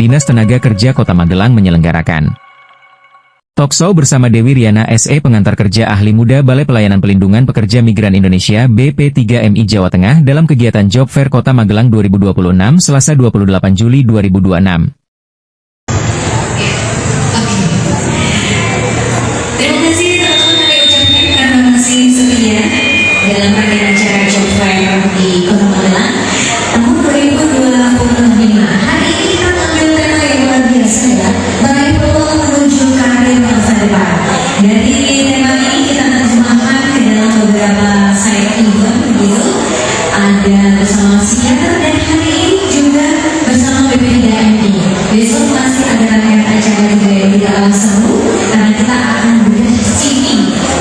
Dinas Tenaga Kerja Kota Magelang menyelenggarakan Talkshow bersama Dewi Riana SE, pengantar kerja ahli muda Balai Pelayanan Pelindungan Pekerja Migran Indonesia BP3MI Jawa Tengah dalam kegiatan Job Fair Kota Magelang 2026 Selasa 28 Juli 2026. Terima kasih teman-teman kami ucapkan karena masih setia dalam rangkaian acara Job Fair di Kota Magelang tahun 2025. Hari ini kita mengambil tema yang luar biasa ya, meraih peluang menuju karir masa depan. Dari tema ini kita terjemahkan ke dalam beberapa side event begitu. Ada bersama psikiater dan hari ini juga bersama BP3MI. Besok masih ada rangkaian acara juga yang tidak kalah seru karena kita akan bedah CV.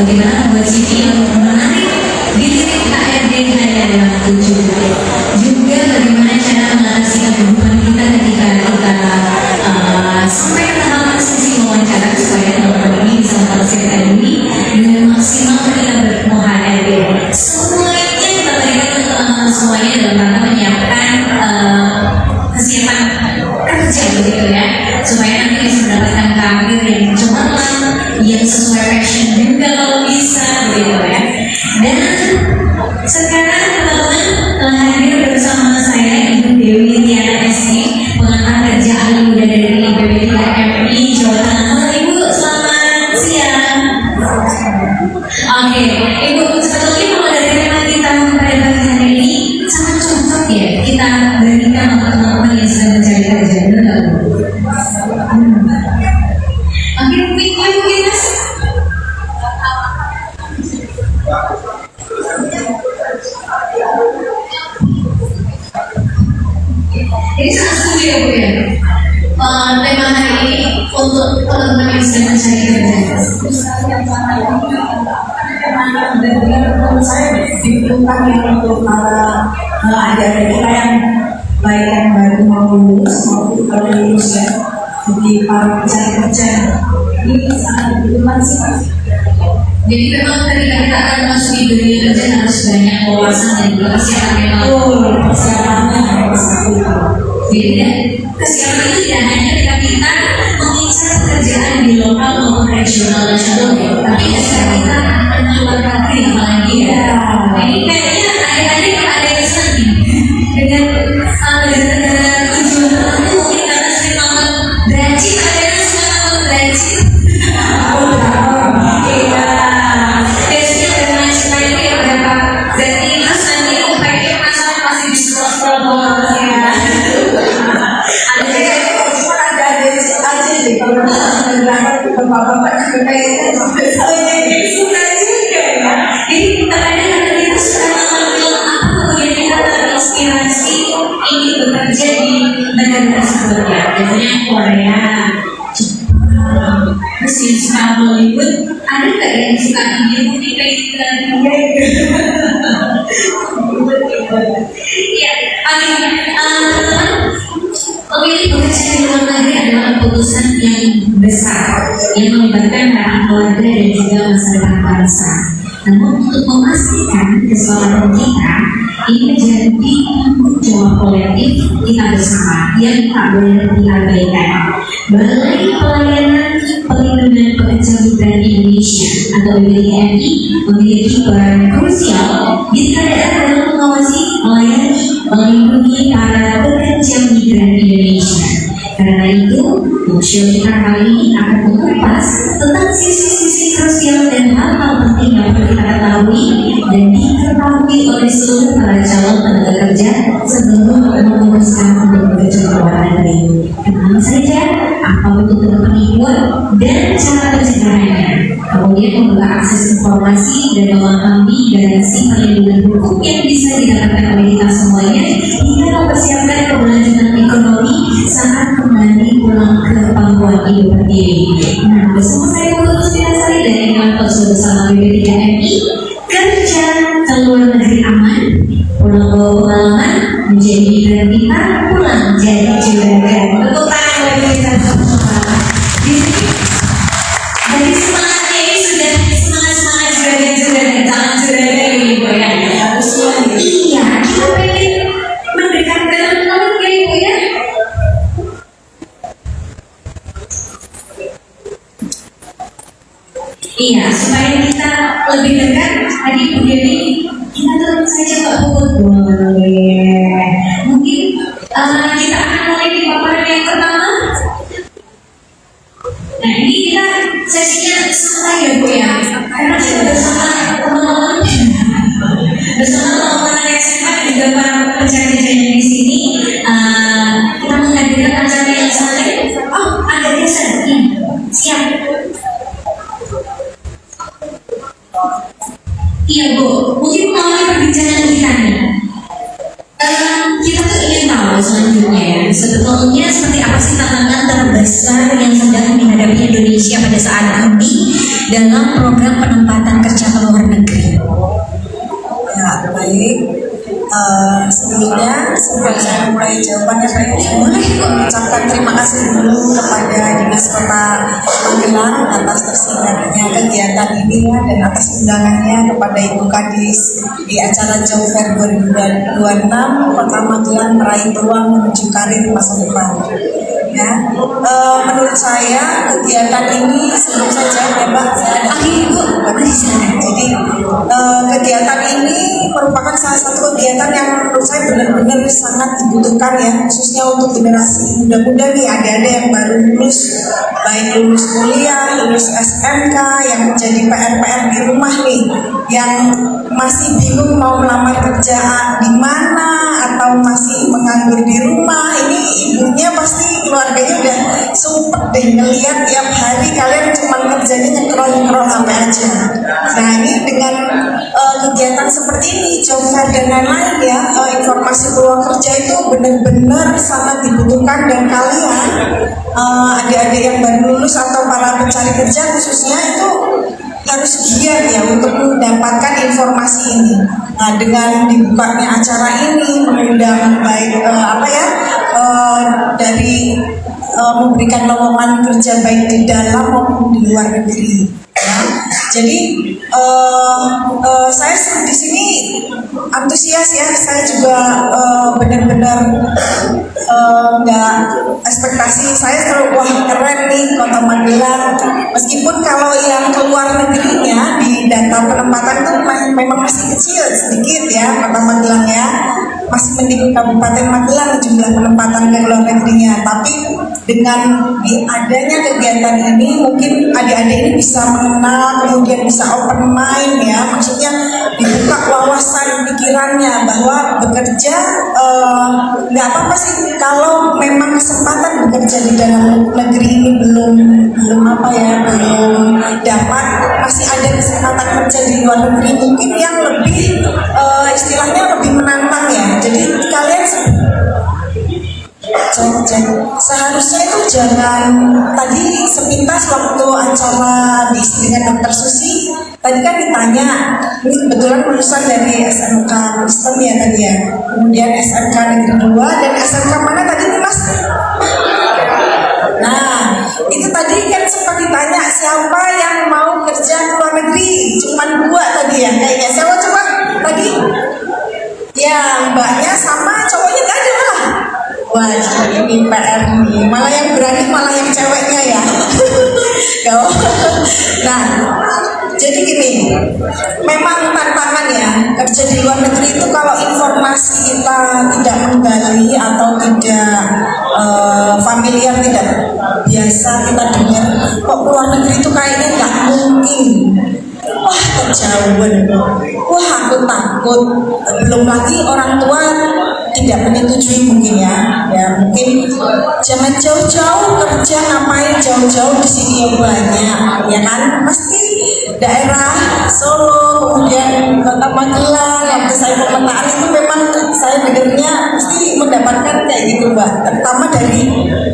Bagaimana membuat CV yang menarik di titik HRD hanya dalam 7 menit. Juga bagaimana cara mengatasi kehidupan kita ketika kita sampai ke tahap sesi wawancara supaya teman-teman ini bisa mempersiapkan diri dengan maksimal ketika bertemu HRD. Semuanya kita berikan untuk teman-teman semuanya dalam rangka menyiapkan kesiapan kerja begitu ya, supaya nanti bisa mendapatkan karir yang cemerlang, yang sesuai passion juga kalau bisa begitu ya. Dan sekarang teman-teman telah hadir bersama saya Ibu Dewi Riana SE, pengantar kerja ahli muda dari BP3MI Jawa Tengah. Ibu, selamat siang. Oke, Ibu, sebetulnya kalau dari tema kita pada pagi hari ini sangat cocok ya kita berikan untuk teman-teman yang sedang mencari kerja, benar nggak Bu? Oke, mungkin Mas. Ini sangat setuju ya Bu ya. Tema hari ini untuk teman-teman yang sedang mencari kerja. Menurut saya dibutuhkan yang untuk para adik-adik kita yang baik yang baru mau lulus maupun kalau lulus ya, jadi para pencari kerja ini sangat dibutuhkan sih Pak. Jadi memang ketika kita akan masuk di dunia kerja harus banyak wawasan dan juga kesiapan mental. Persiapannya harus seperti itu. Jadi kesiapan itu tidak hanya ketika kita mengincar pekerjaan di lokal maupun regional nasional ya, tapi ketika kita akan keluar negeri apalagi ya. Nah, ini kayaknya adik-adik ada yang senang dengan negara-negara tujuan tertentu, mungkin karena sering nonton Brexit, ada yang suka nonton Brexit. Iya. Biasanya dengan cerita itu ya berapa berarti terus nanti pakai masalah masih di scroll bawah ya. Ada juga Cuma ada aja deh kalau misalnya berangkat ke bapak-bapak juga kayaknya sampai suka juga ya. Jadi kadang-kadang kita suka nonton apa kemudian kita terinspirasi ingin bekerja di negara tersebut ya. Biasanya Korea, Jepang, terus yang suka Bollywood. Ada nggak yang suka ini mungkin kayak kita juga? Iya, teman-teman. Memilih bekerja di luar negeri adalah keputusan yang besar yang melibatkan peran keluarga dan juga masa depan bangsa. Namun untuk memastikan keselamatan kita ini menjadi tanggung jawab kolektif kita bersama yang tak boleh diabaikan. Balai Pelayanan Pelindungan Pekerja Migran Indonesia atau BP3MI memiliki peran krusial di daerah dalam mengawasi, melayani, melindungi para pekerja migran Indonesia. Karena itu, talkshow kita kali ini akan mengupas tentang sisi-sisi krusial dan hal-hal penting yang perlu kita ketahui dan diketahui oleh seluruh para calon tenaga kerja sebelum memutuskan untuk bekerja di luar negeri. Kenal saja apa bentuk penipuan dan cara pencegahannya. Kemudian membuka akses informasi dan memahami garansi perlindungan hukum yang bisa didapatkan oleh kita semuanya hingga mempersiapkan keberlanjutan ekonomi saat kembali pulang ke pangkuan hidup berdiri. Nah, bersama saya Putus Pinasari dari kantor bersama BP3MI, kerja ke luar negeri aman, pulang bawa pengalaman, menjadi migran pintar, pulang jadi juragan. Tepuk tangan bagi kita semua. Di sini dari semangatnya ini sudah semangat juragan, jangan juragan ini Bu ya. Iya, kita pengen mendekatkan teman-teman ya Ibu ya. Iya Bu, mungkin melalui perbincangan kita nih, kita tuh ingin tahu selanjutnya ya, sebetulnya seperti apa sih tantangan terbesar yang sedang dihadapi Indonesia pada saat ini dalam program penempatan kerja ke luar negeri. Ya, baik. Sebelumnya sebelum saya mulai jawabannya, saya boleh mengucapkan terima kasih dulu kepada Dinas Kota Magelang atas terselenggaranya kegiatan ini ya, dan atas undangannya kepada Ibu Kadis di acara Job Fair 2026 Kota Magelang meraih peluang menuju karir masa depan. Ya, menurut saya kegiatan ini sebelum saya jawab ya Mbak, saya ada Ibu, jadi kegiatan ini merupakan salah satu kegiatan yang menurut saya benar-benar sangat dibutuhkan ya, khususnya untuk generasi muda-muda nih, adik-adik yang baru lulus, baik lulus kuliah, lulus SMK, yang menjadi PR-PR di rumah nih, yang masih bingung mau melamar kerja di mana atau masih menganggur di rumah. Ini ibunya pasti keluarganya udah sumpah deh ngeliat tiap hari kalian cuma kerjanya ngekrol HP aja. Nah ini dengan kegiatan seperti ini, job fair dan lain-lain ya, informasi peluang kerja itu benar-benar sangat dibutuhkan, dan kalian adik-adik yang baru lulus atau para pencari kerja khususnya itu harus giat ya untuk mendapatkan informasi ini. Nah, dengan dibukanya acara ini mengundang baik dari memberikan lowongan kerja baik di dalam maupun di luar negeri. Ya. Jadi saya di sini antusias ya, saya juga benar-benar nggak ekspektasi saya terlalu wah keren nih Kota Magelang, meskipun kalau yang keluar negerinya di data penempatan itu memang masih kecil sedikit ya Kota Magelang ya, masih mending Kabupaten Magelang jumlah penempatan ke luar negerinya. Tapi dengan adanya kegiatan ini mungkin adik-adik ini bisa mengenal, kemudian bisa open mind ya, maksudnya dibuka wawasan pikirannya bahwa bekerja nggak apa-apa sih kalau memang kesempatan bekerja di dalam negeri ini belum dapat, masih ada kesempatan kerja di luar negeri mungkin yang lebih istilahnya lebih menantang ya. Jadi kalian seharusnya itu jangan, tadi sepintas waktu acara dengan Dokter Susi tadi kan ditanya, ini kebetulan lulusan dari SMK Kristen ya tadi ya, kemudian SMK Negeri 2 dan SMK mana tadi nih Mas? Nah itu tadi kan sempat ditanya siapa yang mau kerja ke luar negeri, cuman 2 tadi ya kayaknya. Siapa coba tadi? Ya mbaknya sama cowoknya gak ada lah. Wah ini PR nih, malah yang berani malah yang ceweknya ya. Nah jadi gini, memang tantangan ya kerja di luar negeri itu kalau informasi kita tidak menggali atau tidak familiar, tidak biasa kita dengar kok luar negeri itu kayaknya nggak mungkin, wah kejauhan, wah aku takut, belum lagi orang tua tidak menyetujui mungkin ya mungkin jangan jauh-jauh kerja, ngapain jauh-jauh, di sini ya banyak ya kan, pasti daerah Solo kemudian Kota Magelang yang saya pemetaan itu memang saya dengarnya pasti mendapatkan kayak gitu Mbak, terutama dari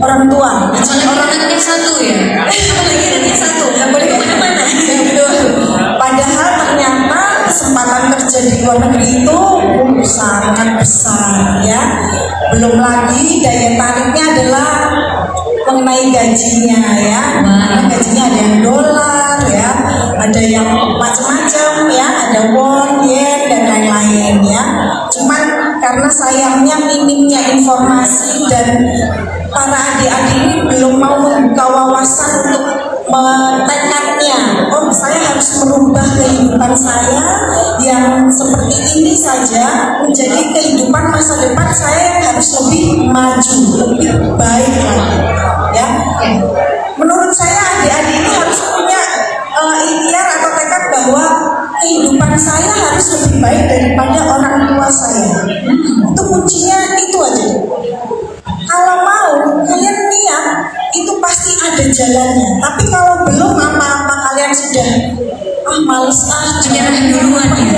orang tua. Soalnya orang anaknya satu ya, apalagi anaknya satu, nggak boleh kemana-mana. Padahal ternyata kesempatan kerja di luar negeri itu sangat besar ya. Belum lagi daya tariknya adalah mengenai gajinya ya. Karena gajinya ada yang dolar ya, ada yang macam-macam ya, ada won, yen dan lain-lain ya. Cuman karena sayangnya minimnya informasi dan para adik-adik ini belum mau membuka wawasan untuk tekadnya, oh saya harus merubah kehidupan saya yang seperti ini saja menjadi kehidupan masa depan saya yang harus lebih maju, lebih baik lagi ya. Menurut saya adik-adik ini harus punya ikhtiar atau tekad bahwa kehidupan saya harus lebih baik daripada orang tua saya. Itu kuncinya itu aja. Kalau mau kalian niat itu pasti ada jalannya. Tapi kalau belum apa-apa kalian sudah males Menyerah duluan ya.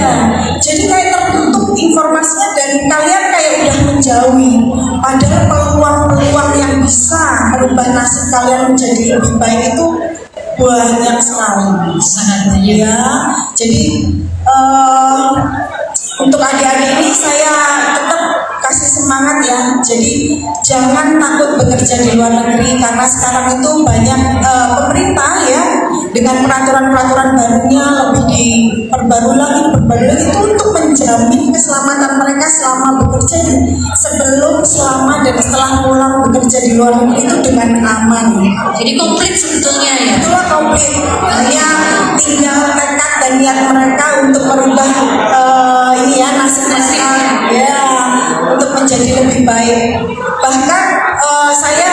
yang menjadi lebih baik itu banyak sekali, sangat banyak. ya. Jadi untuk adik-adik ini saya tetap kasih semangat ya. Jadi jangan takut bekerja di luar negeri, karena sekarang itu banyak pemerintah ya dengan peraturan-peraturan barunya lebih diperbarui lagi itu untuk menjamin keselamatan mereka selama bekerja sebelum, selama dan setelah pulang bekerja di luar negeri itu dengan aman. Jadi komplit sebetulnya ya. Itulah komplit, hanya tinggal tekad dan niat mereka untuk merubah ini ya nasib mereka ya, untuk menjadi lebih baik. Bahkan saya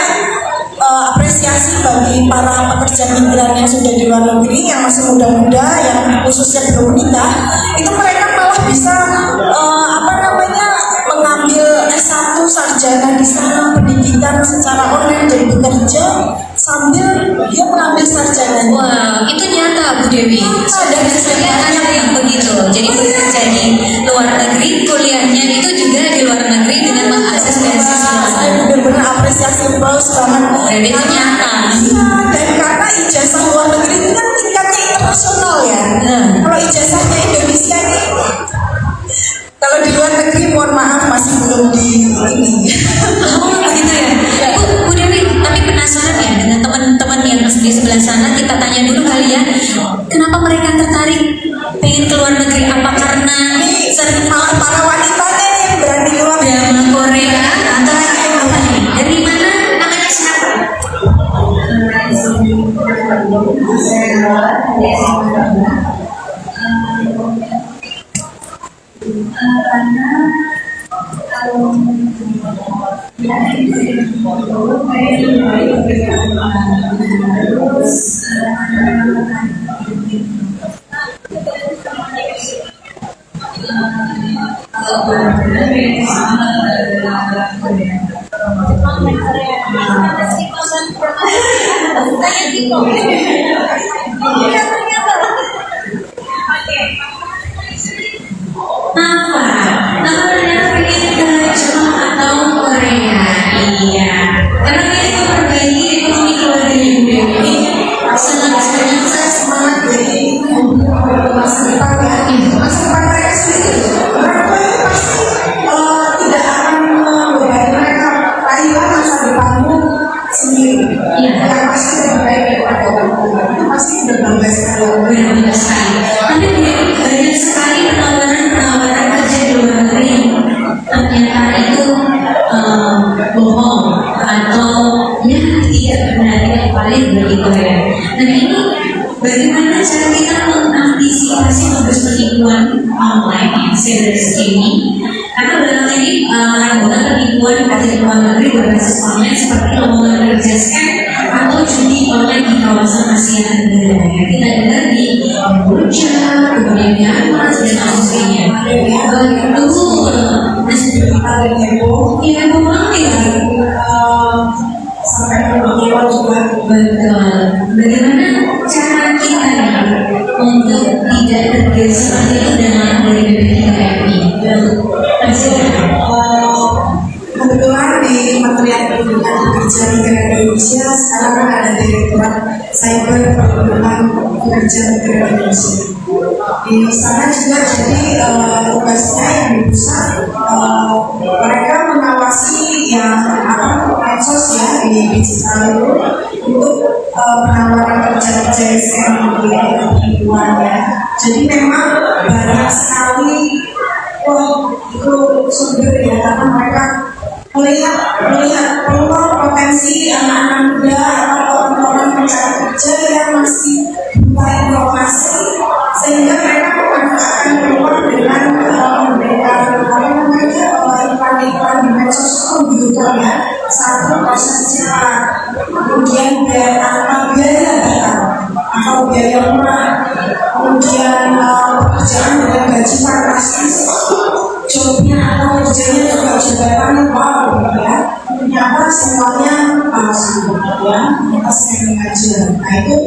apresiasi bagi para pekerja migran yang sudah di luar negeri, yang masih muda-muda, yang khususnya belum menikah, itu mereka malah bisa mengambil S1 sarjana di sana, pendidikan secara online dan bekerja sambil dia mengambil sarjananya. Wah, itu nyata Bu Dewi. Dan saya ada yang begitu. Jadi bekerja di luar negeri, kuliahnya itu juga di luar negeri dengan mengakses beasiswa. Saya benar-benar apresiasi plus banget. Dan itu nyata. Iya, dan karena ijazah luar negeri itu kan tingkatnya internasional ya. Kalau ijazahnya Indonesia nih, kalau di luar negeri mohon maaf masih belum di ini. Oh begitu ya. Bu Dewi, tapi penasaran ya dengan teman-teman yang di sebelah sana, kita tanya dulu kali ya, kenapa mereka tertarik pengen ke luar negeri? Apa karena sering Malah para wanitanya nih yang berani keluar drama Korea atau apa nih? Dari mana, namanya siapa? Bagaimana cara kita mengantisipasi modus penipuan online yang cyber ini? Karena belakangan ini melakukan penipuan di luar negeri berbasis online seperti lowongan kerja scam atau judi online di kawasan Asia Tenggara. Kita dengar di Kamboja, kemudian Myanmar dan sebagainya. Betul, masih ada heboh, ya banget ya. Sampai penipuan juga. Betul. Bagaimana cara kita untuk tidak terbiasa seperti itu dengan dari BPTKMI? Kebetulan di Kementerian Pendidikan dan Kerja Migran Indonesia sekarang ada Direktorat Cyber Perlindungan Pekerja Migran Indonesia. Di sana juga jadi tugasnya yang di pusat, mereka mengawasi yang medsos ya di digital itu untuk penawaran kerja-kerja yang penipuan ya. Jadi memang banyak sekali itu sumber ya, karena mereka melihat peluang potensi anak-anak muda atau orang-orang mencari kerja yang masih buta informasi, sehingga mereka memanfaatkan peluang dengan memberikan iklan-iklan di medsos komputer ya, satu proses cepat, kemudian biaya atau biaya murah, kemudian pekerjaan dengan gaji fantastis, jobnya atau kerjanya juga jabatan wow ya, ternyata semuanya palsu ya, kita sering aja. Nah itu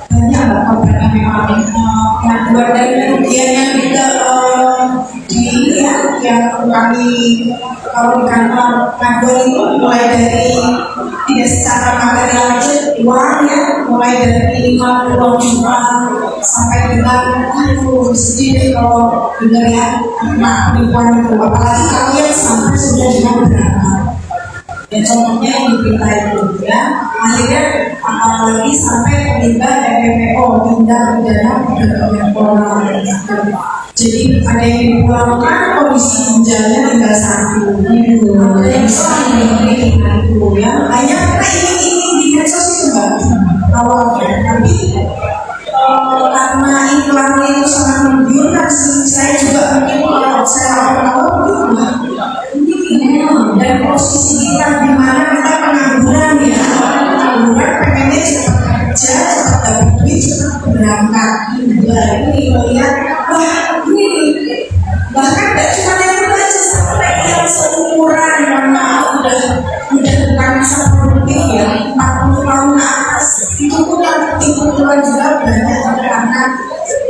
banyak beberapa memang pengaduan dari kemudian yang kita yang kami kalau di kantor pengaduan itu mulai dari tidak secara material aja uang ya, mulai dari 50 juta sampai dengan aduh sedih deh kalau dengar ya anak perempuan itu, apalagi kalian sampai sudah dengan berapa ya, contohnya yang diberita itu ya, akhirnya apalagi sampai terlibat TPPO, tindak pidana perdagangan orang. Jadi ada yang dipulangkan kondisi ginjalnya tinggal satu, ada yang ini ya, hanya karena ini di medsos itu mbak awalnya, tapi karena iklannya itu sangat menggiurkan, saya juga mungkin kalau saya awal dan posisi kita di mana kita pengangguran ya, pengangguran pengennya cepat kerja, cepat dapat duit, cepat berangkat. Nah ini melihat wah ini bahkan tidak cuma yang aja sampai yang seumuran mana udah bukan masa produktif ya, 40 tahun ke atas itu pun yang ikut-ikutan juga banyak berangkat.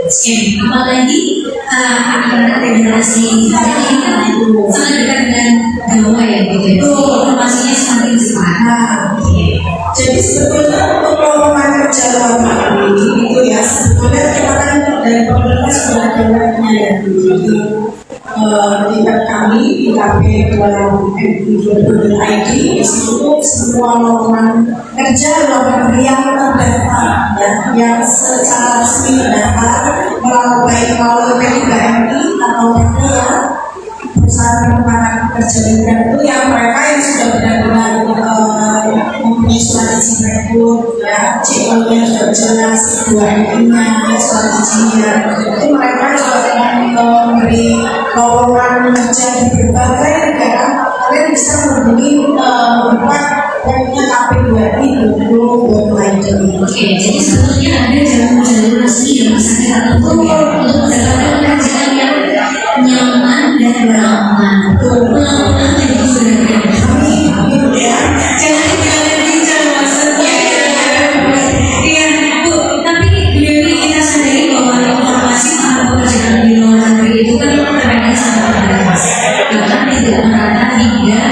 Apalagi anak-anak generasi sekarang ini kan sangat dekat dengan gawai ya gitu. Informasinya semakin cepat. Jadi sebetulnya untuk lowongan kerja luar negeri itu ya sebetulnya kita kan dari pemerintah sudah ada webnya ya. Jadi tingkat kami di kp.mui.id di situ semua lowongan kerja luar negeri yang terdaftar ya, yang secara resmi terdaftar melalui P3MI atau perusahaan penempatan kerja migran itu yang mereka yang sudah benar-benar mempunyai surat izin rekrut ya, CO-nya sudah jelas, 2MI-nya, surat izinnya, itu mereka juga memberi lowongan kerja di berbagai negara. Kalian bisa menghubungi membuat webnya kp2i dulu. Oke, jadi sebetulnya ada jalur-jalur resmi yang bisa kita tempuh ya untuk mendapatkan pekerjaan yang nyaman dan beraman. Pelan-pelan dan juga jangan tinggalkan bincang maksudnya. Iya Bu, tapi Dewi kita sadari bahwa informasi tentang pekerjaan di luar negeri itu kan terkadang sangat terbatas, bahkan tidak merata hingga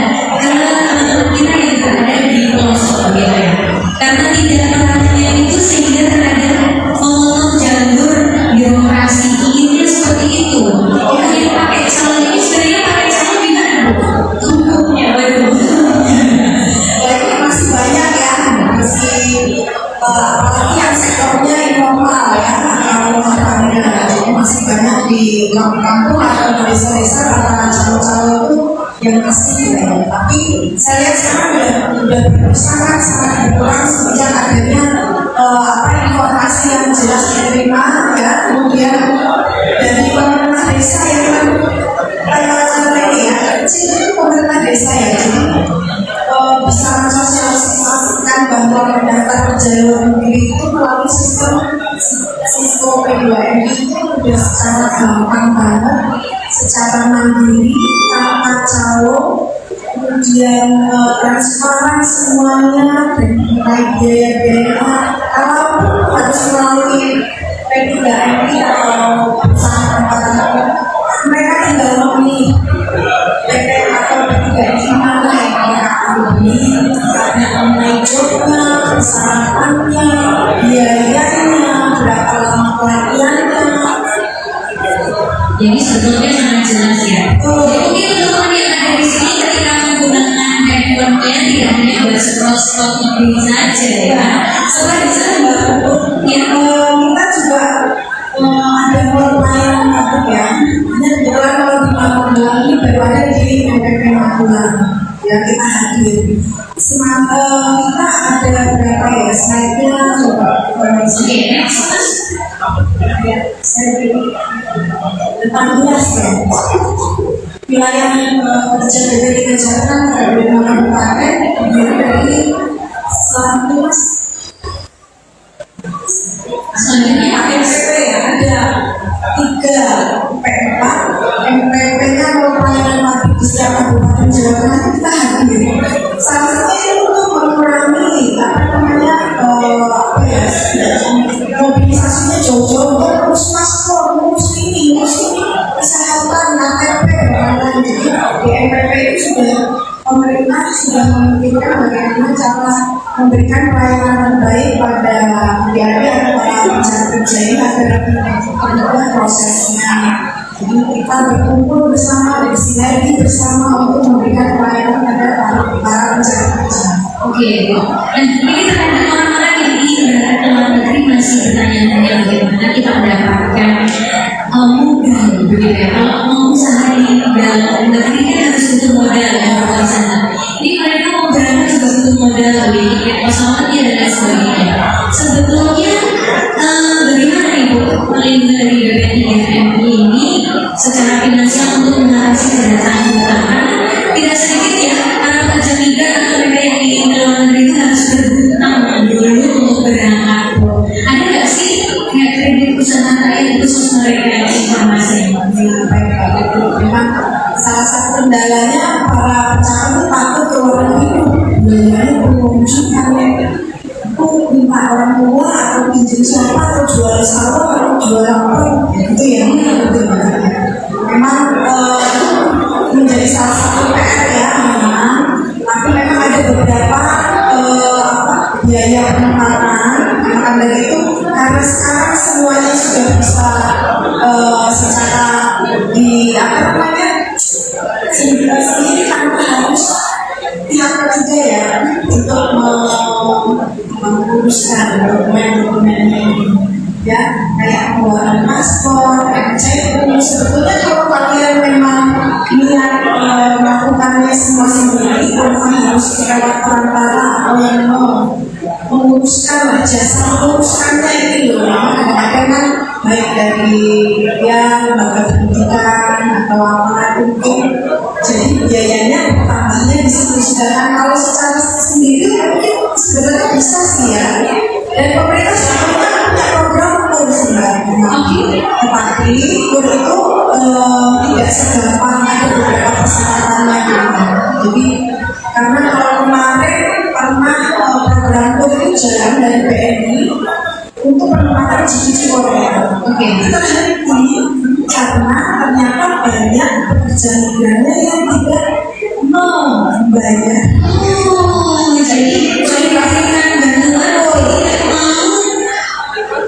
ke teman-teman kita yang berada di pelosok gitu ya. Karena tidak meratanya itu sehingga terkadang memotong jalur birokrasi ini seperti itu. Orang yang pakai calon ini sebenarnya pakai calon di mana Bu? Tumpuknya waduh. Masih banyak ya, apalagi yang sektornya informal ya, rumah tangga. Jadi masih banyak di kampung-kampung atau di desa-desa para calon-calon itu yang masih ya. Tapi saya lihat sekarang udah sangat berkurang sejak adanya informasi yang jelas diterima ya, kemudian dari pemerintah desa yang ini ya, kecil itu pemerintah desa ya, jadi bisa mensosialisasikan bantuan mendaftar kerja luar negeri itu melalui sistem P2MI itu sudah secara gampang banget, secara mandiri, tanpa calo, kemudian transparan semuanya dan baik biaya-biaya. Kalaupun harus melalui P3MI atau perusahaan penempatan, mereka tinggal memilih PT atau P3MI mana yang mereka ambil, karena online jobnya, persyaratannya, biayanya, berapa lama pelatihannya. Jadi sebetulnya sangat jelas ya. Jadi mungkin teman-teman yang ada di sini ketika menggunakan handphone-nya tidak hanya scroll ngebing saja ya. Setelah di sana ya, kita juga ada pelayanan ya. Hanya kebetulan kalau di Magelang ini baru ada di MPP Magelang ya, kita hadir. Kita ada berapa ya slide-nya coba. Oke, next. Saya 18 ya. Wilayah kerja dari Jakarta dari Kabupaten dari Selatan Mas. Selanjutnya MPP ya, ada 3 P4, MPP-nya kalau pelayanan mati di setiap kabupaten Jawa Tengah kita hadir. Salah satunya untuk mengurangi mobilisasinya jauh-jauh untuk paspor, ngurus ini, kesehatan, KTP dan lain-lain. Jadi di MPP itu sudah pemerintah sudah memikirkan bagaimana cara memberikan pelayanan terbaik pada pihak-pihak pencari kerja ini agar mudah prosesnya. Jadi kita berkumpul bersama, bersinergi bersama untuk memberikan pelayanan pada para pencari kerja. Oke, nah ini terhadap orang-orang yang ingin berangkat ke luar negeri masih bertanya-tanya bagaimana kita mendapatkan modal, begitu ya. Kalau mau usaha di dalam negeri kan harus butuh modal ya kalau di sana. Ini mereka mau berangkat juga butuh modal, beli tiket pesawatnya dan lain sebagainya. Sebetulnya bagaimana Ibu perlindungan dari BPT3MI ini secara finansial untuk mengatasi kedatangan utang? Karena tidak sedikit ya para pekerja migran atau mereka yang ingin ke luar negeri itu harus berhutang dulu untuk berangkat. Ada nggak sih kayak kredit usaha rakyat khusus mereka yang informasi? Memang salah satu kendalanya para pecahan itu takut ke luar negeri, biayanya menunjukkan itu minta orang tua atau pinjam siapa atau jual sawah atau jual apa itu yang memang menjadi salah satu PR ya memang, tapi memang ada beberapa biaya penempatan. Maka dari itu karena sekarang semuanya sudah bisa secara di apa namanya sendiri tanpa harus pihak ketiga ya untuk menguruskan dokumen-dokumennya ini ya, kayak pembuatan paspor, MCU. Sebetulnya kalau kalian memang niat melakukannya semua sendiri tanpa harus lewat perantara atau yang menguruskan jasa menguruskannya itu loh. Kadang-kadang kan baik dari ya lembaga pendidikan atau apa mungkin jadi biayanya tambahnya di situ. Sedangkan kalau secara sendiri mungkin sebenarnya bisa sih ya, dan pemerintah sudah punya program kur sebenarnya, tetapi kur itu tidak segampang, ada beberapa persyaratannya gitu. Jadi karena kalau kemarin pernah program kur itu jalan dari BNI untuk penempatan GPG Korea. Itu terhenti karena ternyata banyak pekerja migrannya yang tidak mau membayar. Jadi diberikan bantuan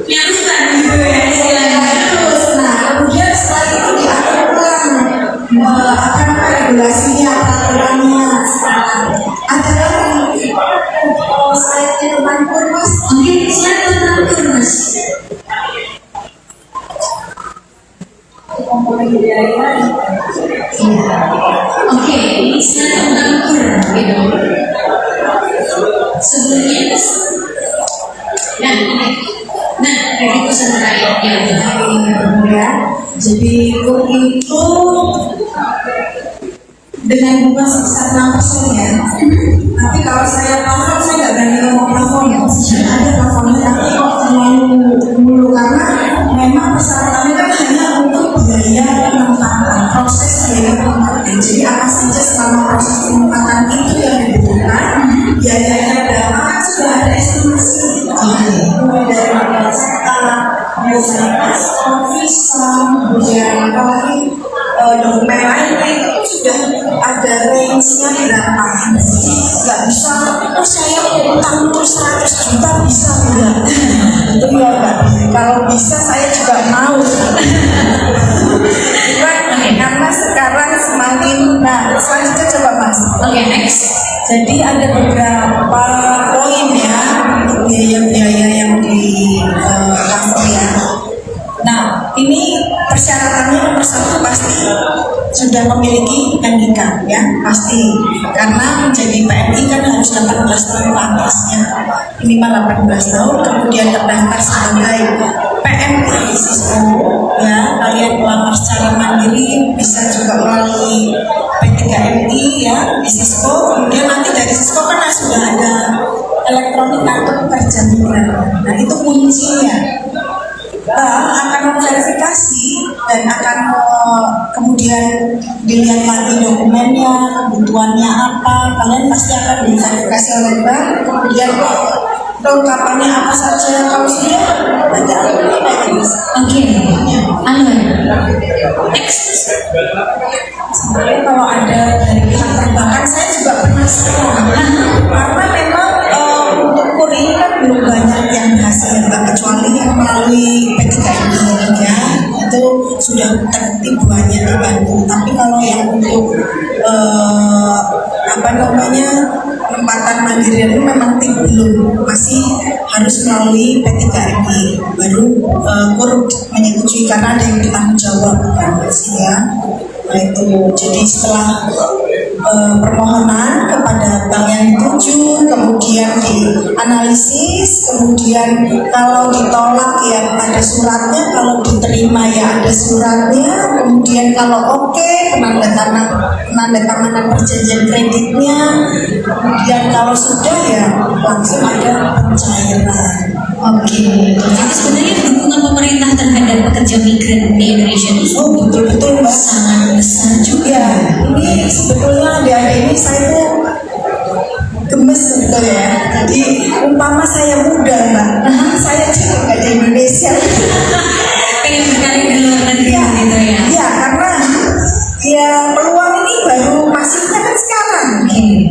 nyarukan gitu ya istilahnya. Terus, nah kemudian setelah itu diatur ulang apa namanya regulasinya, peraturannya. Ada lagi saya tentang kurmas. Oke, siapa tentang kurmas? Komponen biaya. Oke, ini saya tentang kurmas gitu. Sebelumnya, kredit usaha rakyat Ya, jadi kur itu dengan bunga sebesar 6% ya. Tapi kalau saya plafon, saya nggak berani ngomong plafon ya. Ada plafonnya, tapi kok terlalu dulu karena memang persyaratannya kan hanya untuk biaya penempatan, proses biaya penempatan. Jadi apa saja selama proses penempatan itu yang dibutuhkan, biayanya berapa kan sudah ada estimasi. Mulai dari modal cetak, biaya paspor, visa, kemudian apalagi dokumen lainnya itu sudah ada range-nya berapa. Nggak bisa, oh saya utang untuk 100 juta bisa enggak? Itu ya enggak. Kalau bisa saya juga mau. Karena sekarang semakin, nah selanjutnya coba Mas. Oke, next. Jadi ada beberapa poin ya untuk biaya-biaya yang di cover ya. Nah, ini persyaratannya nomor 1 pasti sudah memiliki NIK ya, pasti. Karena menjadi PMI kan harus 18 tahun ke atasnya, minimal 18 tahun, kemudian terdaftar sebagai PMI Sisco ya. Kalian melamar secara mandiri, bisa juga melalui P3MI ya di Sisco. Kemudian nanti dari Sisco kan sudah ada elektronik kartu pekerja migran. Nah, itu kuncinya. Akan memverifikasi dan akan kemudian dilihat lagi dokumennya, kebutuhannya apa. Kalian pasti akan diverifikasi oleh bank, kemudian kelengkapannya apa saja. Kalau sudah ada Oke, next. sebenarnya kalau ada dari pihak perbankan saya juga penasaran karena memang sudah terbukti banyak dibantu. Tapi kalau yang untuk penempatan mandiri itu memang belum, masih harus melalui P3MI baru kurut menyetujui karena ada yang bertanggung jawab kan masih ya. Nah itu jadi setelah permohonan kepada bank yang dituju, kemudian dianalisis, kemudian kalau ditolak ya ada suratnya, kalau diterima ya ada suratnya, kemudian kalau oke penandatanganan perjanjian kreditnya, kemudian kalau sudah ya langsung ada pencairan. Oke, jadi sebenarnya dukungan pemerintah terhadap pekerja migran di Indonesia itu Betul Mbak, sangat besar juga. ya ini sebetulnya adik-adik ini saya tuh gemes gitu ya. Jadi umpama saya muda Mbak, saya juga di Indonesia. Pengen berkarir di luar negeri gitu ya. Iya, karena ya peluang ini baru masifnya kan sekarang,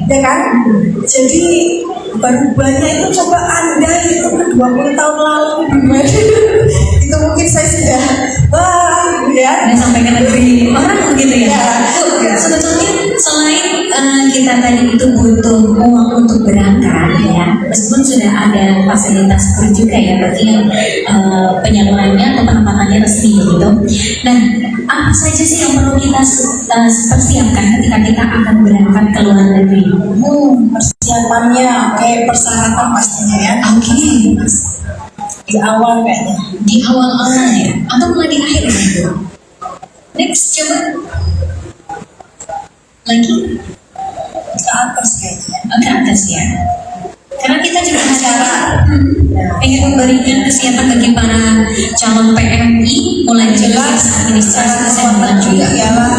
ya kan? Jadi baru banyak itu coba Anda itu 20 tahun lalu itu mungkin saya sudah ya Dan sampai ke negeri orang begitu ya. Ya. Sebetulnya selain kita tadi itu butuh uang untuk berangkat ya, meskipun sudah ada fasilitas kur juga ya, berarti yang penyalurannya atau penempatannya resmi gitu. Nah, apa saja sih yang perlu kita persiapkan ketika kita akan berangkat ke luar negeri? persiapannya persyaratan pastinya ya. Di awal kayaknya. Di awal-awal ya, atau mulai di akhir gitu. Next, coba lagi Ke atas kayaknya. ke atas ya. Karena kita juga bicara ingin memberikan kesiapan bagi para calon PMI mulai jelas administrasi kesehatan juga. Ialah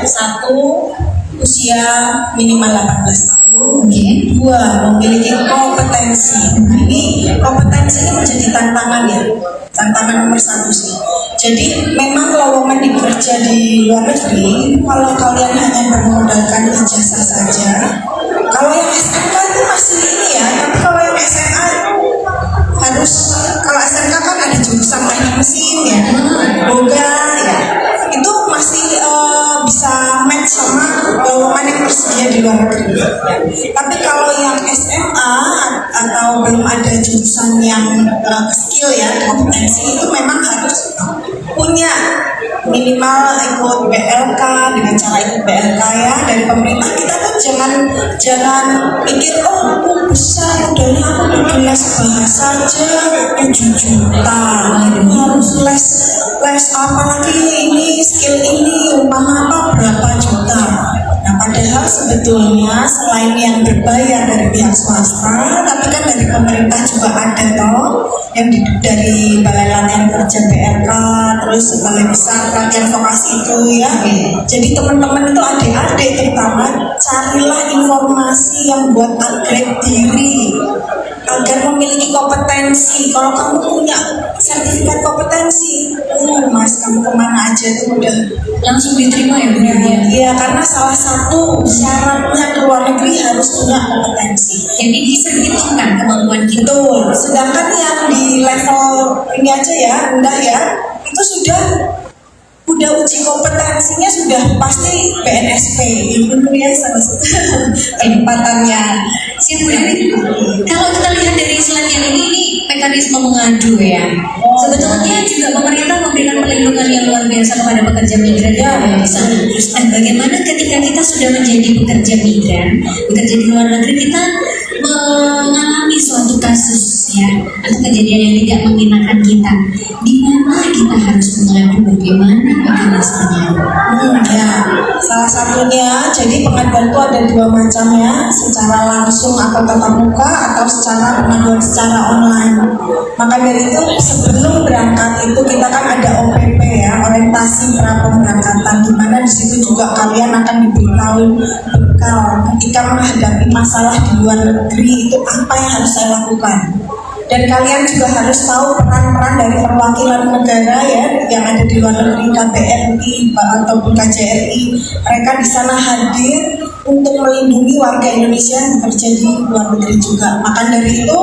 satu, usia minimal 18 tahun. Dua, memiliki kompetensi. Ini kompetensi ini menjadi tantangan ya, tantangan nomor satu sih. Jadi memang lowongan bekerja di luar negeri kalau kalian hanya bermodalkan ijazah saja. Kalau yang SMK itu masih ini ya, tapi kalau yang SMA harus, kalau SMK kan ada jurusan teknik mesin ya, boga ya, itu masih bisa match sama lowongan yang tersedia di luar negeri. Tapi kalau yang SMA atau belum ada jurusan yang skill ya, kompetensi itu memang harus punya minimal ikut BLK. Dengan cara ikut BLK ya dari pemerintah, kita tuh jangan pikir aku besar modalnya aku butuh les bahasa aja 7 juta, harus les apalagi ini skill ini umpama apa berapa juta. Nah padahal sebetulnya selain yang berbayar dari pihak swasta, tapi kan dari pemerintah juga ada toh yang dari Balai Latihan Kerja BRK, terus Balai Besar Pelatihan Vokasi itu ya. Jadi teman-teman itu adik-adik terutama carilah informasi yang buat upgrade diri agar memiliki kompetensi. Kalau kamu punya sertifikat kompetensi, mas kamu kemana aja itu udah Langsung diterima ya Bu ya? Iya, karena salah satu syaratnya ke luar negeri harus punya kompetensi. Jadi bisa dihitung kemampuan kita. Betul. Sedangkan yang di level ini aja ya, rendah ya, itu sudah uji kompetensinya sudah pasti PNSP. Itu ya salah satu kenempatannya. Siap Bu Dewi. Kalau kita lihat dari slide yang ini mekanisme mengadu ya. Sebetulnya juga pemerintah memberikan perlindungan yang luar biasa kepada pekerja migran ya. Dan bagaimana ketika kita sudah menjadi pekerja migran, bekerja di luar negeri, kita mengalami suatu kasus ya atau kejadian yang tidak mengenakan kita, di mana kita harus mengadu, bagaimana mekanismenya? Ya, salah satunya jadi pengaduan itu ada dua macam ya, secara langsung atau tatap muka atau secara pengaduan secara online. Maka dari itu sebelum berangkat itu kita kan ada OPP ya, orientasi pra pemberangkatan, di mana di situ juga kalian akan diberitahu bekal ketika menghadapi masalah di luar negeri itu apa yang harus saya lakukan. Dan kalian juga harus tahu peran-peran dari perwakilan negara ya yang ada di luar negeri, KBRI ataupun KJRI. Mereka di sana hadir untuk melindungi warga Indonesia yang bekerja di luar negeri juga. Maka dari itu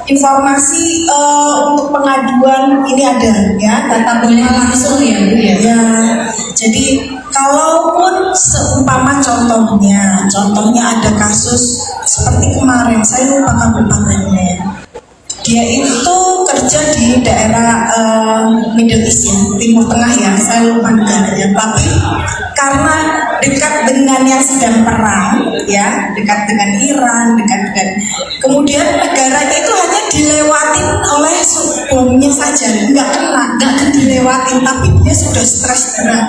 informasi untuk pengaduan ini ada ya, data Boleh langsung ya Bu ya? ya. Jadi kalaupun seumpama contohnya ada kasus seperti kemarin, saya lupa kabupatennya. Dia itu kerja di daerah Middle East ya, Timur Tengah ya, saya lupa negaranya. Tapi karena dekat dengan yang sedang perang, ya, dekat dengan Iran, dekat dengan, kemudian negaranya itu hanya dilewatin oleh bomnya saja, nggak dilewatin, tapi dia sudah stres berat,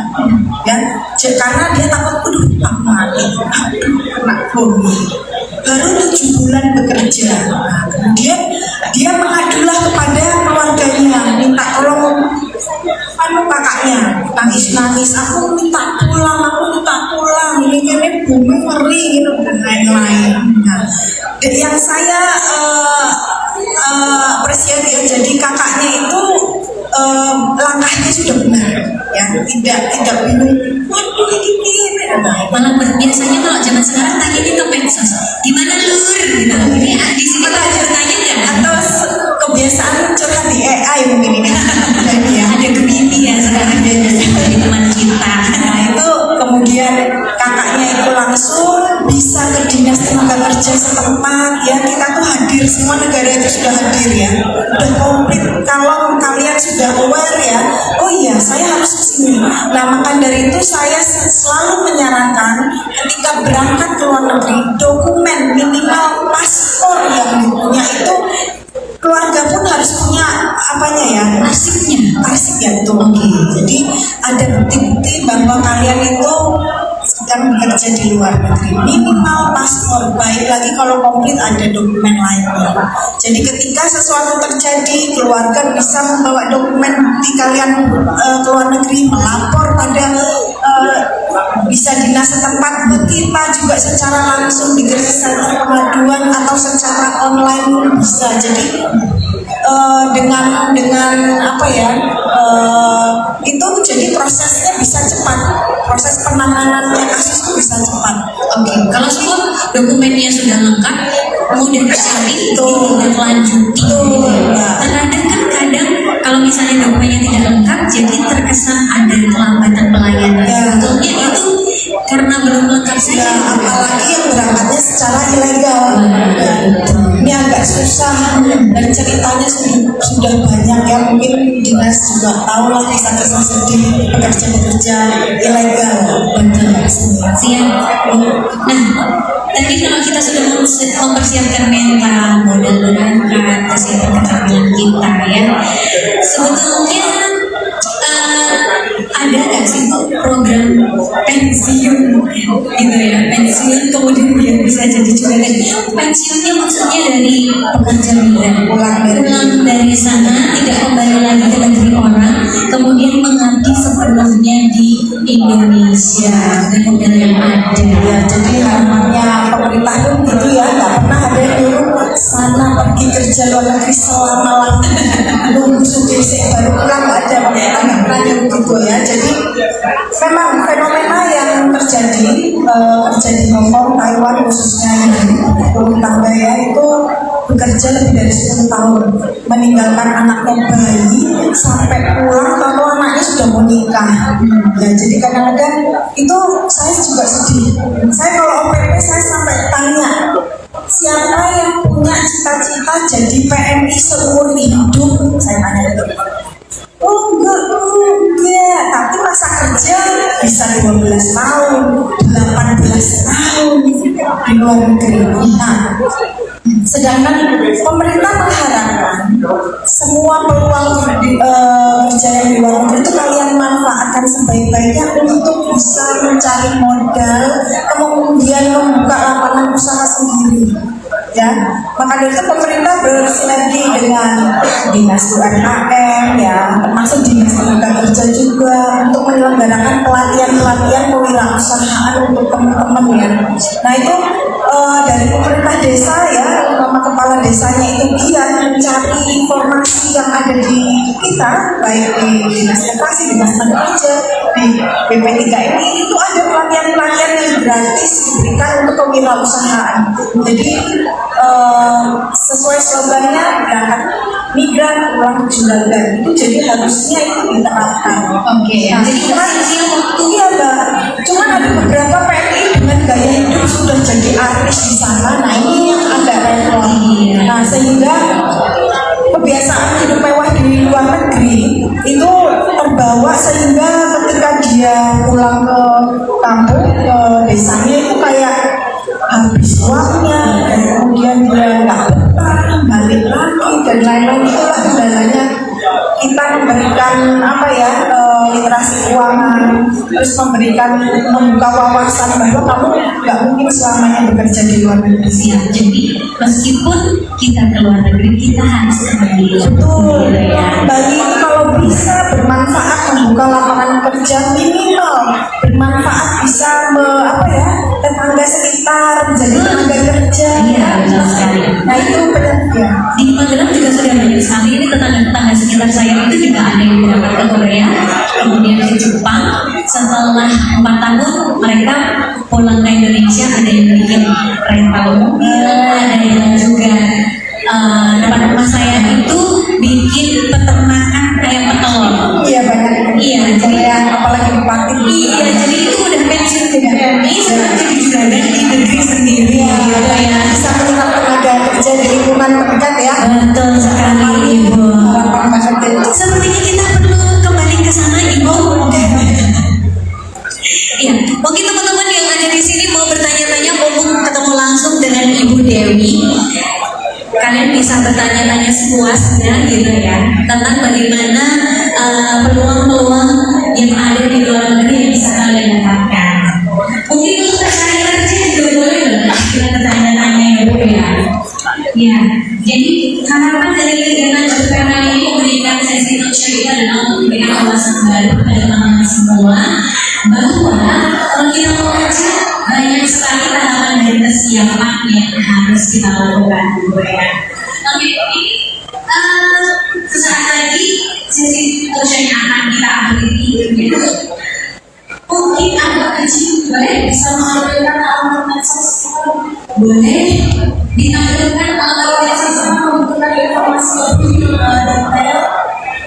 ya, karena dia takut, aku mati, kena bom. Baru 7 bulan bekerja, nah, kemudian dia mengadulah kepada keluarganya, minta tolong kakaknya, nangis, aku minta pulang, ini bumi ngeri gitu dan lain-lain. Nah, dari yang saya apresiasi ya, jadi kakaknya itu langkahnya sudah benar, ya, tidak bingung. Waduh ini, Malah biasanya kalau zaman sekarang tanya ke medsos, gimana lur? Gitu. Ini di sini tanya nggak? Atau kebiasaan curhat di AI mungkin ini. Ya. Ada gemini ya sekarang dari teman kita. Nah itu kemudian kakaknya itu langsung bisa ke dinas tenaga kerja setempat, ya, kita tuh hadir, semua negara itu sudah hadir ya, udah komplit. Kalau kalian sudah aware ya, oh iya saya harus kesini. Nah maka dari itu saya selalu menyarankan ketika berangkat ke luar negeri, dokumen minimal paspor yang punya itu keluarga pun harus punya apanya ya, arsip ya itu. Jadi ada bukti-bukti bahwa kalian itu sedang bekerja di luar negeri, minimal paspor, baik lagi kalau komplit ada dokumen lainnya. Jadi ketika sesuatu terjadi, keluarga bisa membawa dokumen bukti kalian ke luar negeri, melapor pada bisa dinas setempat, kita juga secara langsung di krisis center pengaduan atau secara online pun bisa. Jadi dengan apa ya, itu jadi prosesnya bisa cepat, proses penanganannya kasus itu bisa cepat. Kalau semua dokumennya sudah lengkap, mudah sekali ditindaklanjuti. Terkadang kan kalau misalnya dokumennya tidak lengkap, jadi terkesan ada kelambatan pelayanan. Sebetulnya itu karena belum lengkap saja. Apalagi yang berangkatnya secara ilegal. Ini agak susah dan ceritanya sudah banyak ya, mungkin dinas juga tahu lah kisah-kisah sedih pekerja-pekerja ilegal. Betul. Siap. Nah, tadi kalau kita sudah mempersiapkan mental, modal berangkat, kesiapan keterampilan kita ya, sebetulnya ada nggak sih program pensiun gitu ya, pensiun kemudian biar bisa jadi juga kan pensiunnya maksudnya dari pekerja migran pulang dari sana tidak kembali lagi ke negeri orang, kemudian mengabdi sepenuhnya di Indonesia dengan modal yang ada ya. Jadi harapannya pemerintah pun gitu ya, nggak pernah ada yang nyuruh sana pergi kerja luar negeri selama-lamanya nunggu syuting baru pulang, nggak ada, pemerintah nggak pernah nyuruh gitu ya. Jadi memang fenomena yang terjadi kerja di Hongkong, Taiwan khususnya yang rumah tangga ya, itu bekerja lebih dari 10 tahun, meninggalkan anaknya bayi sampai pulang atau anaknya sudah mau nikah. Ya, jadi kadang-kadang itu saya juga sedih. Saya kalau OPP saya sampai tanya, siapa yang punya cita-cita jadi PMI seumur hidup? Saya tanya itu. Oh enggak, tapi masa kerja bisa 12 tahun, 18 tahun di luar negeri. Nah, sedangkan pemerintah mengharapkan semua peluang kerja yang di luar negeri itu kalian manfaatkan sebaik-baiknya untuk bisa mencari modal, kemudian membuka lapangan usaha sendiri. Ya, maka dari itu pemerintah bersinergi dengan dinas UMKM ya, termasuk dinas tenaga kerja juga untuk menyelenggarakan pelatihan kewirausahaan untuk teman-teman ya. Nah itu dari pemerintah desa ya, terutama kepala desanya itu giat mencari informasi yang ada di kita, baik di dinas literasi, dinas tenaga kerja, di BP3MI itu ada pelatihan-pelatihan yang gratis diberikan untuk kewirausahaan. Jadi sesuai slogannya gerakan migran pulang ke juragan itu, jadi harusnya itu diterapkan. Oke. Nah, Jadi cuman iya mbak, cuman ada beberapa PMI dengan gaya hidup sudah jadi artis di sana. Nah ini yang agak repot. Nah sehingga kebiasaan hidup mewah di luar negeri itu terbawa, sehingga ketika dia pulang ke kampung, ke desanya itu kayak habis uangnya, dan kemudian dia nggak betah, balik lagi dan lain-lain. Itulah kendalanya kita memberikan apa ya, literasi keuangan, terus membuka wawasan bahwa kamu nggak mungkin selamanya bekerja di luar negeri. ya, jadi meskipun kita ke luar negeri, kita harus kembali. Betul. Bali itu kalau bisa bermanfaat, membuka lapangan kerja minimal, bermanfaat bisa apa ya, tetangga sekitar menjadi tenaga kerja. Iya, benar sekali. Nah itu benar ya. Di Magelang juga sudah banyak sekali, ini tetangga-tetangga sekitar saya itu juga ada yang berangkat ke Korea, kemudian ke Jepang. Setelah 4 tahun mereka pulang ke Indonesia, ada yang bikin rental mobil, ada yang juga depan rumah saya itu bikin peternakan ayam petelur. Iya banyak. Iya, jadi Apalagi bupati. iya, jadi itu udah pensiun jadi PMI, sekarang jadi juragan di negeri sendiri. Iya, Gitu ya. bisa menyerap tenaga kerja di lingkungan terdekat ya. Betul sekali, Ibu. Harapan masyarakat. Sepertinya kita perlu kembali ke sana, Ibu. Iya, mungkin teman-teman yang ada di sini mau bertanya-tanya, mau ketemu langsung dengan Ibu Dewi. Kalian bisa bertanya-tanya sepuasnya gitu ya, tentang bagaimana peluang-peluang yang ada di luar negeri yang bisa kalian dapatkan. Mungkin untuk mencari kerja juga boleh loh, kita bertanya-tanya ya Bu ya. Ya, jadi harapan dari kegiatan Jepang ini memberikan sesi talkshow itu adalah untuk memberikan wawasan baru kepada teman-teman semua, bahwa kalau kita mau kerja banyak sekali tahapan dan kesiapan yang harus kita lakukan, Bu ya. Oke, ini sesaat lagi sesi talkshow yang akan kita akhiri gitu. Mungkin agak kecil, boleh bisa mengaturkan alamat medsos, boleh ditampilkan alamat medsos sama membutuhkan informasi lebih detail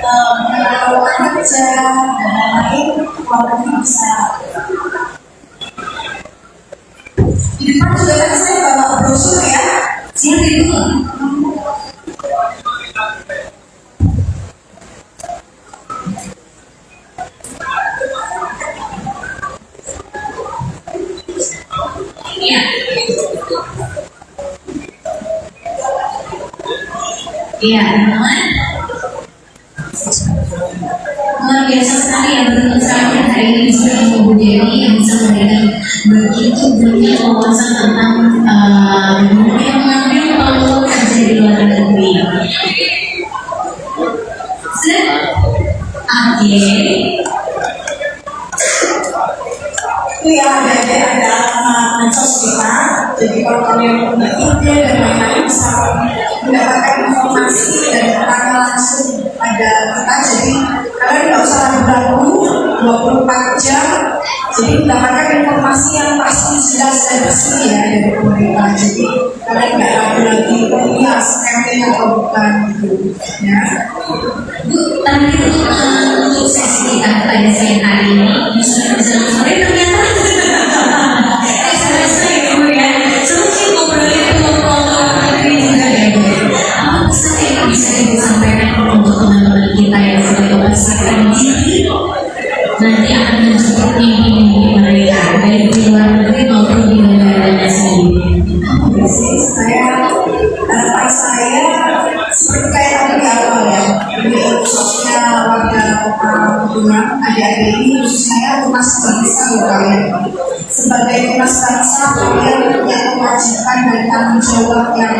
mengenai lowongan kerja dan lain-lain, walaupun bisa. Di depan juga kan saya bawa brosur ya, siapa itu? Iya. Iya, teman-teman. Luar biasa sekali ya, beruntung sekali hari ini bisa Ibu Dewi yang bisa memberikan begitu banyak wawasan tentang bagaimana yang mengambil peluang kerja di luar negeri. Oke. Itu ya, ada alamat medsos kita. Jadi kalau kalian punya ide dan lain-lain bisa mendapatkan informasi dan bertanya langsung pada kita. Jadi kalian nggak usah ragu-ragu, 24 jam. Jadi mendapatkan informasi yang pasti, jelas dan bersih ya dari pemerintah. Jadi kalian nggak ragu lagi, oh iya scamming atau bukan gitu ya. Bu, terakhir untuk sesi kita pada siang hari ini, sudah sore ternyata. Saya ya Bu ya, seru sih ngobrolin peluang-peluang negeri juga ya Bu. Apa pesan yang bisa Ibu sampaikan untuk teman-teman kita yang sedang memasarkan diri nanti akan menjemput mimpi-mimpi mereka, baik di luar negeri maupun di negaranya sendiri. Harapan saya seperti kayak tadi awal ya, ini khususnya warga kota Magelang, adik-adik ini khususnya tunas bangsa loh kalian. Sebagai tunas bangsa kalian punya kewajiban dan tanggung jawab yang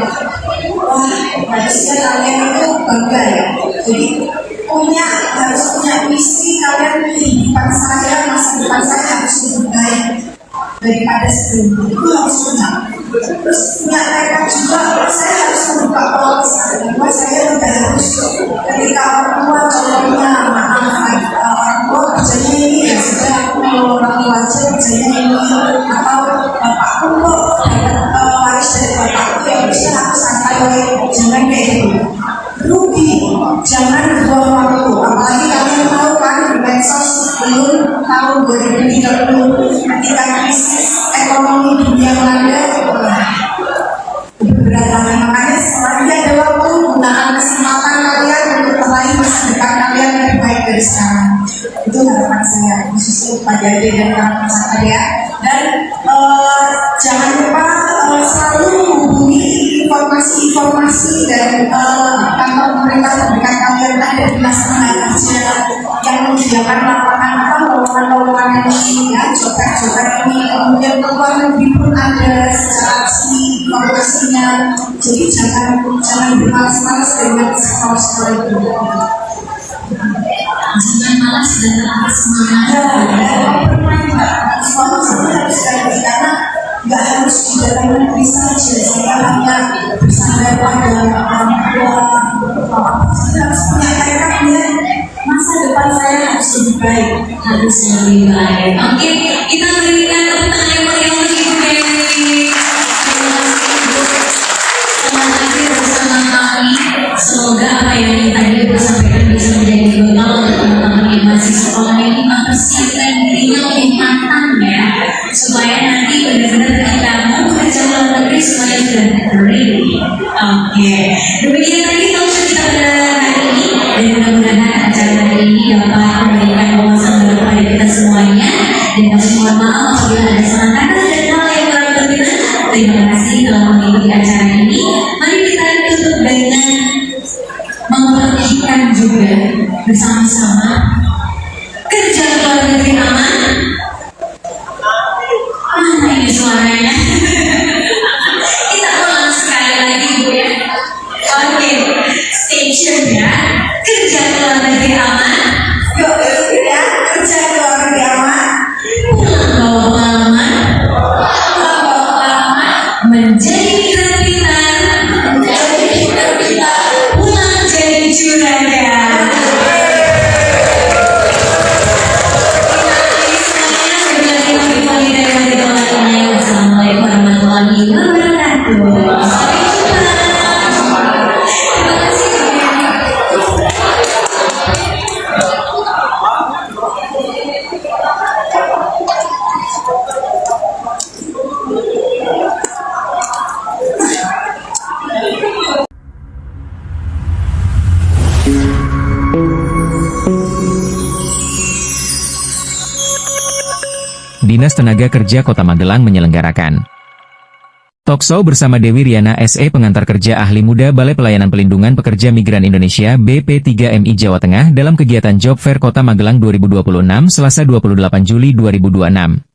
harusnya kalian itu bangga ya. Jadi harus punya misi, kalian kehidupan saya, masa depan saya harus lebih baik daripada sebelumnya. Itu harus punya. Terus punya tekad juga, saya harus membuka peluang bahwa saya tidak harus ketika orang tua contohnya orang tua kerjanya ini ya sudah aku mau orang tua aja kerjanya ini, atau bapakku kok dapat waris dari bapakku ya bisa aku santai, jangan kayak gitu. Rugi, jangan buang waktu. Apalagi kalian tahu kan di medsos belum tahun 2030 ketika krisis ekonomi dunia melanda berat-berat. Makanya selagi ada waktu, gunakan kesempatan kalian untuk meraih masa depan kalian lebih baik dari sekarang. Itu harapan saya khususnya kepada adik dan kawan saya. Dan jangan lupa selalu menghubungi informasi-informasi dan kantor pemerintah terdekat kalian ada di lapangan kerja yang menyediakan lapangan lowongan ini ya, joker ini, kemudian ke luar negeri pun ada secara resmi informasinya. Jadi jangan bermalas-malas dengan sekolah-sekolah itu. Jangan malas dan tetap semangat. Semua harus ganti karena nggak harus di dalam negeri saja. Saya hanya bersandar pada orang tua. Saya harus punya tekadnya. Masa depan saya harus lebih baik. Harus lebih baik. Oke, kita berikan tepuk tangan yang meriah untuk Ibu Dewi. Terima kasih bersama kami. Semoga apa yang kita Ibu sampaikan bisa menjadi bekal untuk teman-teman yang masih sekolah ini mempersiapkan dirinya lebih matang ya, supaya nanti benar-benar ketika mau bekerja luar negeri semuanya sudah ready. Oke, demikian tadi talkshow kita pada hari ini, dan mudah-mudahan acara hari ini dapat memberikan wawasan baru kepada kita semuanya. Dan kami mohon maaf apabila ada salah kata dan hal yang kurang berkenan. Terima kasih telah mengikuti acara ini. Mari kita tutup dengan memperhatikan juga bersama-sama kerja luar negeri aman. Mana ini suaranya? Kita ulang sekali lagi Bu ya. Oke, station ya. Kerja luar negeri aman. Yuk ya, kerja di luar negeri aman. Pulang bawa pengalaman. Menjadi migran pintar. Pulang jadi juragan. Assalamualaikum warahmatullahi wabarakatuh. Dinas Tenaga Kerja Kota Magelang menyelenggarakan talkshow bersama Dewi Riana SE, pengantar kerja ahli muda Balai Pelayanan Pelindungan Pekerja Migran Indonesia BP3MI Jawa Tengah dalam kegiatan Job Fair Kota Magelang 2026 Selasa 28 Juli 2026.